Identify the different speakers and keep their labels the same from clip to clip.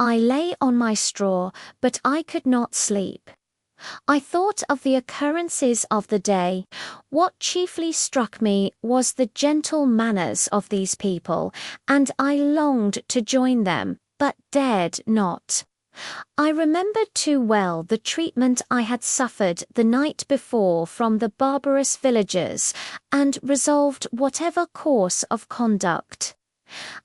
Speaker 1: I lay on my straw, but I could not sleep. I thought of the occurrences of the day. What chiefly struck me was the gentle manners of these people, and I longed to join them, but dared not. I remembered too well the treatment I had suffered the night before from the barbarous villagers, and resolved whatever course of conduct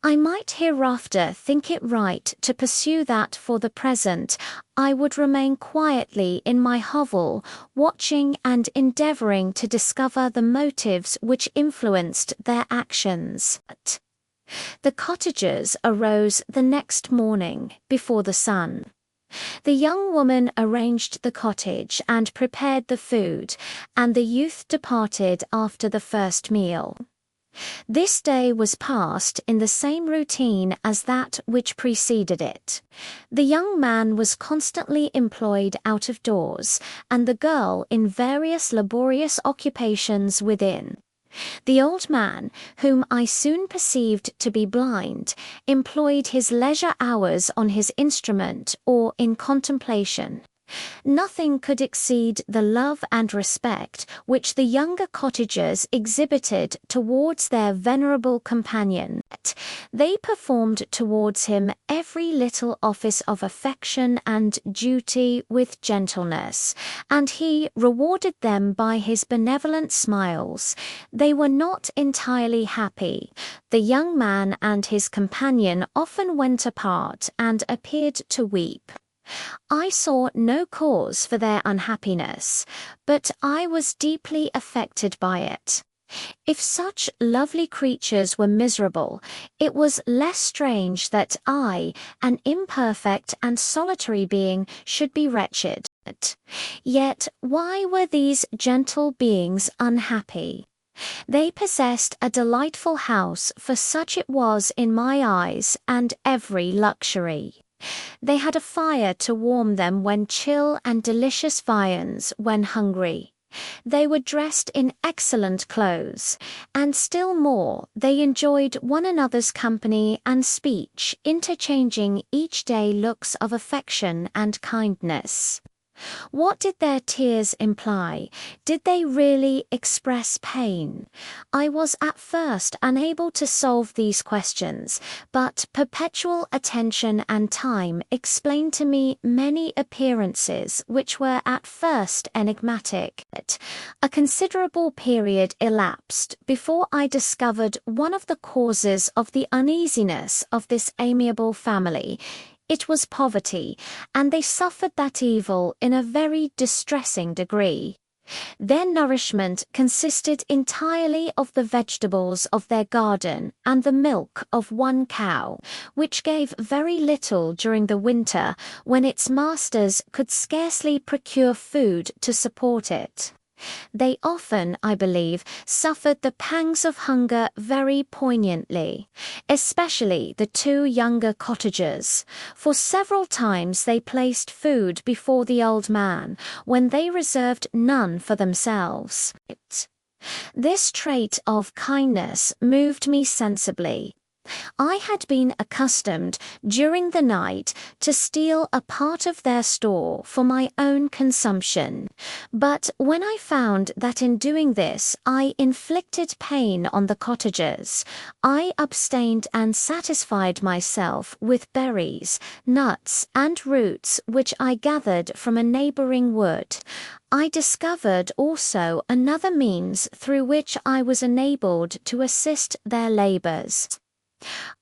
Speaker 1: I might hereafter think it right to pursue, that for the present I would remain quietly in my hovel, watching and endeavouring to discover the motives which influenced their actions. The cottagers arose the next morning before the sun. The young woman arranged the cottage and prepared the food, and the youth departed after the first meal. This day was passed in the same routine as that which preceded it. The young man was constantly employed out of doors, and the girl in various laborious occupations within. The old man, whom I soon perceived to be blind, employed his leisure hours on his instrument or in contemplation. Nothing could exceed the love and respect which the younger cottagers exhibited towards their venerable companion. They performed towards him every little office of affection and duty with gentleness, and he rewarded them by his benevolent smiles. They were not entirely happy. The young man and his companion often went apart and appeared to weep. I saw no cause for their unhappiness, but I was deeply affected by it. If such lovely creatures were miserable, it was less strange that I, an imperfect and solitary being, should be wretched. Yet why were these gentle beings unhappy? They possessed a delightful house, for such it was in my eyes, and every luxury. They had a fire to warm them when chill and delicious viands when hungry. They were dressed in excellent clothes, and still more, they enjoyed one another's company and speech, interchanging each day looks of affection and kindness. What did their tears imply? Did they really express pain? I was at first unable to solve these questions, but perpetual attention and time explained to me many appearances which were at first enigmatic. A considerable period elapsed before I discovered one of the causes of the uneasiness of this amiable family. It was poverty, and they suffered that evil in a very distressing degree. Their nourishment consisted entirely of the vegetables of their garden and the milk of one cow, which gave very little during the winter, when its masters could scarcely procure food to support it. They often, I believe, suffered the pangs of hunger very poignantly, especially the two younger cottagers, for several times they placed food before the old man, when they reserved none for themselves. This trait of kindness moved me sensibly. I had been accustomed, during the night, to steal a part of their store for my own consumption, but when I found that in doing this I inflicted pain on the cottagers, I abstained and satisfied myself with berries, nuts, and roots which I gathered from a neighbouring wood. I discovered also another means through which I was enabled to assist their labours.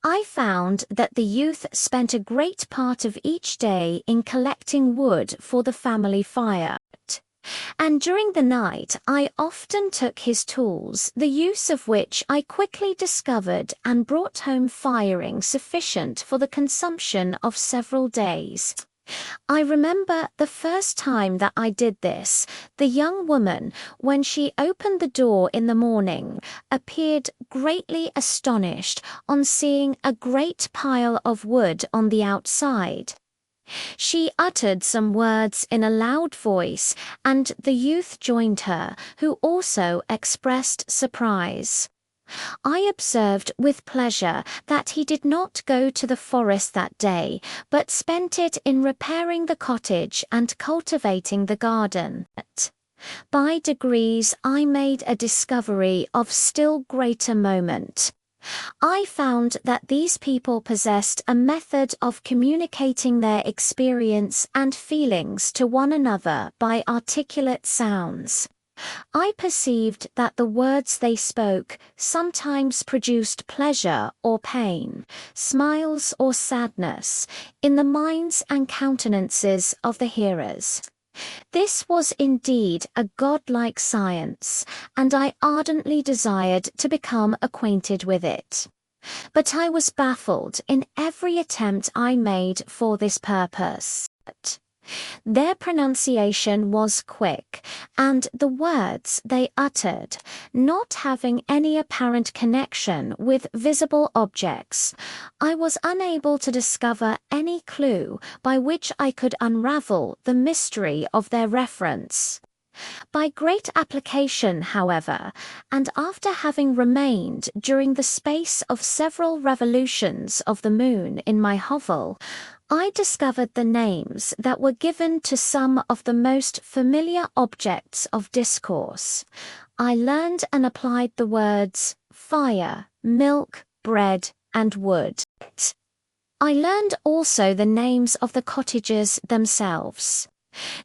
Speaker 1: I found that the youth spent a great part of each day in collecting wood for the family fire, and during the night I often took his tools, the use of which I quickly discovered, and brought home firing sufficient for the consumption of several days. I remember the first time that I did this, the young woman, when she opened the door in the morning, appeared greatly astonished on seeing a great pile of wood on the outside. She uttered some words in a loud voice, and the youth joined her, who also expressed surprise. I observed with pleasure that he did not go to the forest that day, but spent it in repairing the cottage and cultivating the garden. By degrees I made a discovery of still greater moment. I found that these people possessed a method of communicating their experience and feelings to one another by articulate sounds. I perceived that the words they spoke sometimes produced pleasure or pain, smiles or sadness, in the minds and countenances of the hearers. This was indeed a godlike science, and I ardently desired to become acquainted with it. But I was baffled in every attempt I made for this purpose. Their pronunciation was quick, and the words they uttered, not having any apparent connection with visible objects, I was unable to discover any clue by which I could unravel the mystery of their reference. By great application, however, and after having remained during the space of several revolutions of the moon in my hovel, I discovered the names that were given to some of the most familiar objects of discourse. I learned and applied the words fire, milk, bread, and wood. I learned also the names of the cottages themselves.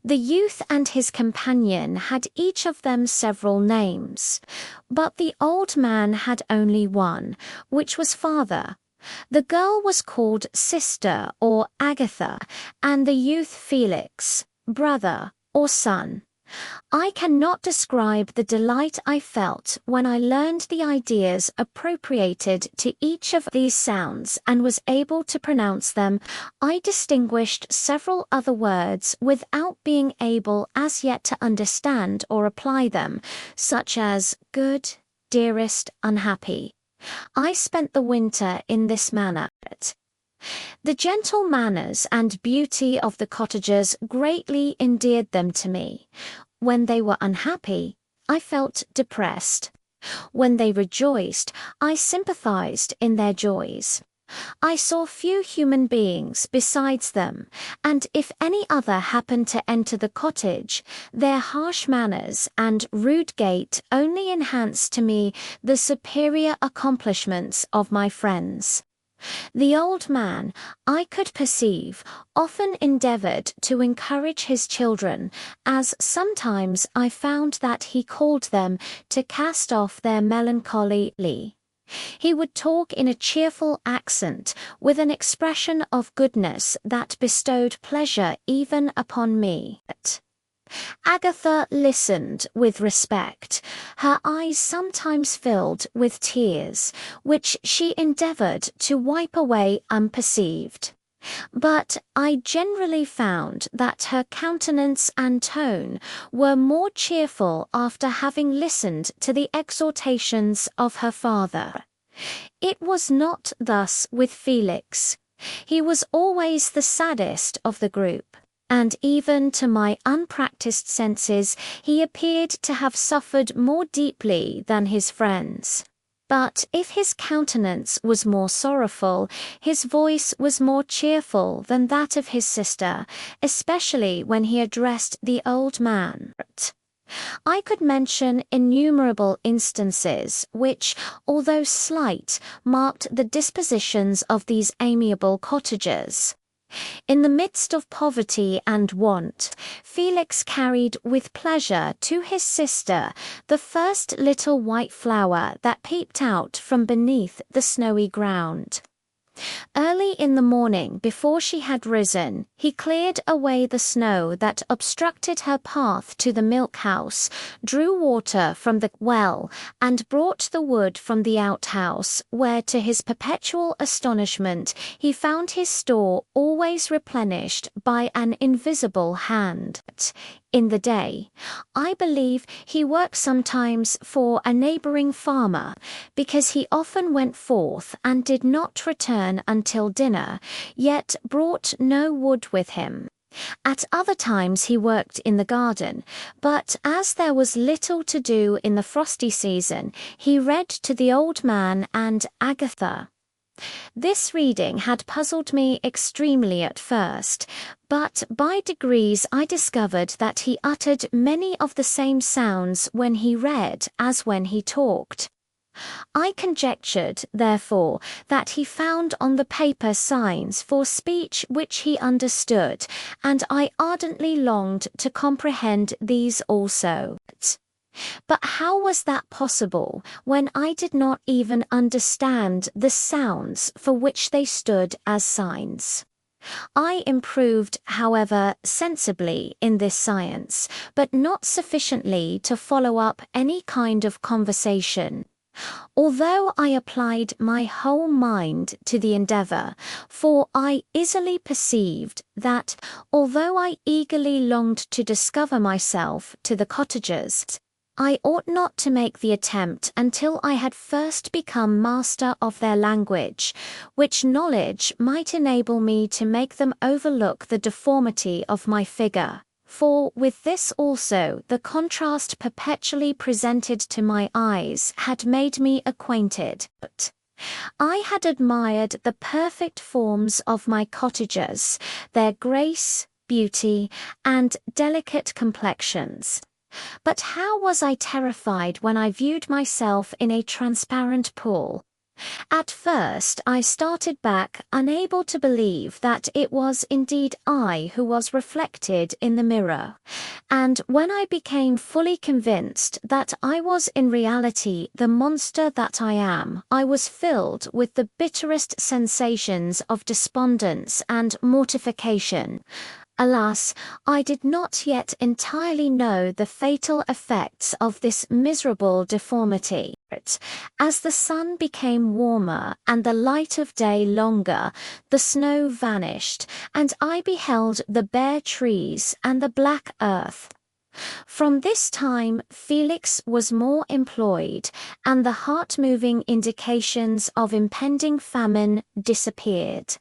Speaker 1: The youth and his companion had each of them several names, but the old man had only one, which was father. The girl was called Sister or Agatha, and the youth Felix, brother or son. I cannot describe the delight I felt when I learned the ideas appropriated to each of these sounds and was able to pronounce them. I distinguished several other words without being able as yet to understand or apply them, such as good, dearest, unhappy. I spent the winter in this manner. The gentle manners and beauty of the cottagers greatly endeared them to me. When they were unhappy, I felt depressed. When they rejoiced, I sympathized in their joys. I saw few human beings besides them, and if any other happened to enter the cottage, their harsh manners and rude gait only enhanced to me the superior accomplishments of my friends. The old man, I could perceive, often endeavored to encourage his children, as sometimes I found that he called them to cast off their melancholy. He would talk in a cheerful accent, with an expression of goodness that bestowed pleasure even upon me. Agatha listened with respect. Her eyes sometimes filled with tears, which she endeavored to wipe away unperceived. But I generally found that her countenance and tone were more cheerful after having listened to the exhortations of her father. It was not thus with Felix. He was always the saddest of the group, and even to my unpracticed senses he appeared to have suffered more deeply than his friends. But if his countenance was more sorrowful, his voice was more cheerful than that of his sister, especially when he addressed the old man. I could mention innumerable instances which, although slight, marked the dispositions of these amiable cottagers. In the midst of poverty and want, Felix carried with pleasure to his sister the first little white flower that peeped out from beneath the snowy ground. Early in the morning, before she had risen, he cleared away the snow that obstructed her path to the milk house, drew water from the well, and brought the wood from the outhouse, where, to his perpetual astonishment, he found his store always replenished by an invisible hand. In the day, I believe he worked sometimes for a neighboring farmer, because he often went forth and did not return until dinner, yet brought no wood with him. At other times he worked in the garden, but as there was little to do in the frosty season, he read to the old man and Agatha. This reading had puzzled me extremely at first, but by degrees I discovered that he uttered many of the same sounds when he read as when he talked. I conjectured, therefore, that he found on the paper signs for speech which he understood, and I ardently longed to comprehend these also. But how was that possible when I did not even understand the sounds for which they stood as signs? I improved, however, sensibly in this science, but not sufficiently to follow up any kind of conversation. Although I applied my whole mind to the endeavour, for I easily perceived that, although I eagerly longed to discover myself to the cottagers, I ought not to make the attempt until I had first become master of their language, which knowledge might enable me to make them overlook the deformity of my figure. For with this also the contrast perpetually presented to my eyes had made me acquainted. But I had admired the perfect forms of my cottagers, their grace, beauty, and delicate complexions. But how was I terrified when I viewed myself in a transparent pool? At first I started back, unable to believe that it was indeed I who was reflected in the mirror, and when I became fully convinced that I was in reality the monster that I am, I was filled with the bitterest sensations of despondence and mortification. Alas, I did not yet entirely know the fatal effects of this miserable deformity. As the sun became warmer and the light of day longer, the snow vanished, and I beheld the bare trees and the black earth. From this time Felix was more employed, and the heart-moving indications of impending famine disappeared.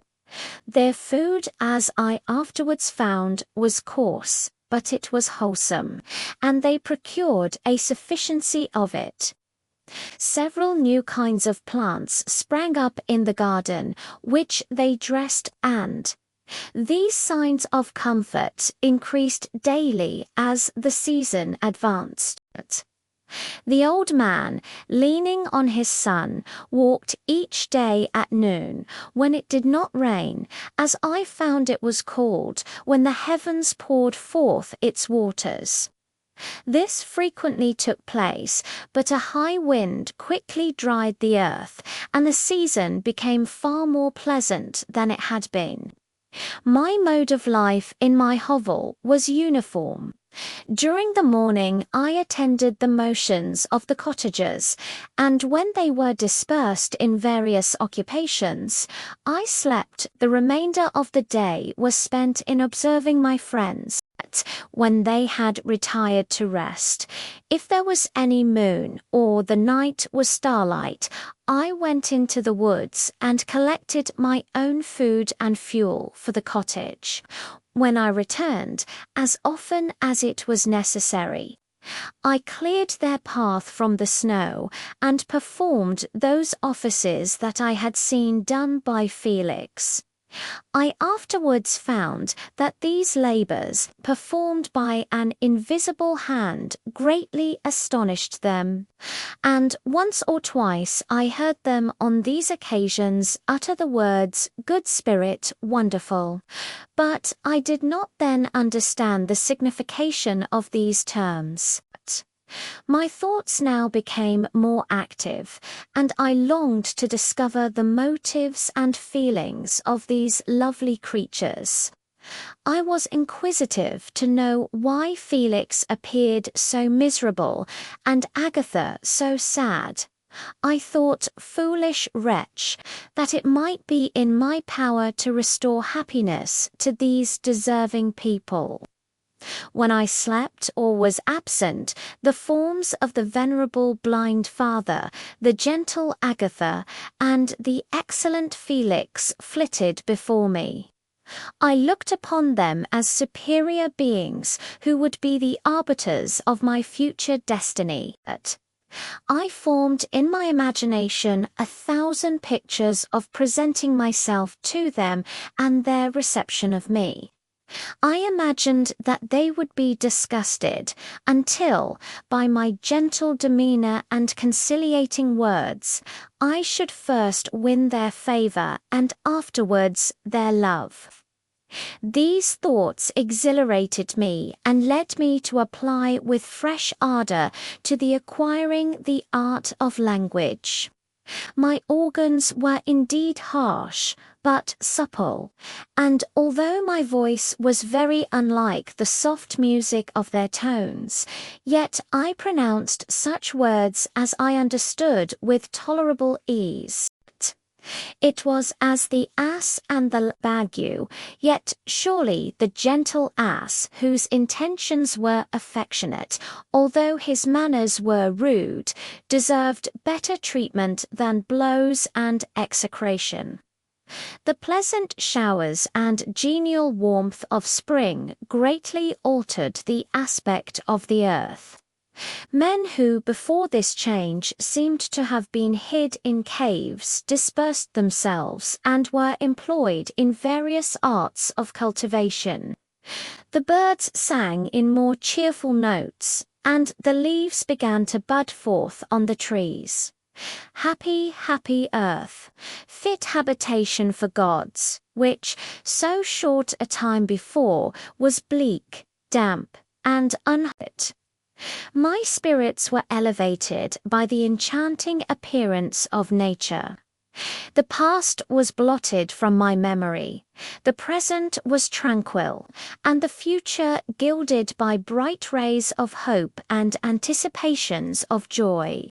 Speaker 1: Their food, as I afterwards found, was coarse, but it was wholesome, and they procured a sufficiency of it. Several new kinds of plants sprang up in the garden, which they dressed, and these signs of comfort increased daily as the season advanced. The old man, leaning on his son, walked each day at noon, when it did not rain, as I found it was called, when the heavens poured forth its waters. This frequently took place, but a high wind quickly dried the earth, and the season became far more pleasant than it had been. My mode of life in my hovel was uniform. During the morning I attended the motions of the cottagers, and when they were dispersed in various occupations, I slept. The remainder of the day was spent in observing my friends. When they had retired to rest, if there was any moon or the night was starlight, I went into the woods and collected my own food and fuel for the cottage. When I returned, as often as it was necessary, I cleared their path from the snow and performed those offices that I had seen done by Felix. I afterwards found that these labours, performed by an invisible hand, greatly astonished them, and once or twice I heard them on these occasions utter the words, "Good spirit, wonderful," but I did not then understand the signification of these terms. My thoughts now became more active, and I longed to discover the motives and feelings of these lovely creatures. I was inquisitive to know why Felix appeared so miserable and Agatha so sad. I thought, foolish wretch, that it might be in my power to restore happiness to these deserving people. When I slept or was absent, the forms of the venerable blind father, the gentle Agatha, and the excellent Felix flitted before me. I looked upon them as superior beings who would be the arbiters of my future destiny. I formed in my imagination 1,000 pictures of presenting myself to them and their reception of me. I imagined that they would be disgusted until, by my gentle demeanor and conciliating words, I should first win their favor and afterwards their love. These thoughts exhilarated me and led me to apply with fresh ardor to the acquiring the art of language. My organs were indeed harsh, but supple, and although my voice was very unlike the soft music of their tones, yet I pronounced such words as I understood with tolerable ease. It was as the ass and the bague, yet surely the gentle ass, whose intentions were affectionate, although his manners were rude, deserved better treatment than blows and execration. The pleasant showers and genial warmth of spring greatly altered the aspect of the earth. Men who before this change seemed to have been hid in caves dispersed themselves and were employed in various arts of cultivation. The birds sang in more cheerful notes, and the leaves began to bud forth on the trees. Happy, happy earth, fit habitation for gods, which, so short a time before, was bleak, damp, and unfit. My spirits were elevated by the enchanting appearance of nature. The past was blotted from my memory, the present was tranquil, and the future gilded by bright rays of hope and anticipations of joy.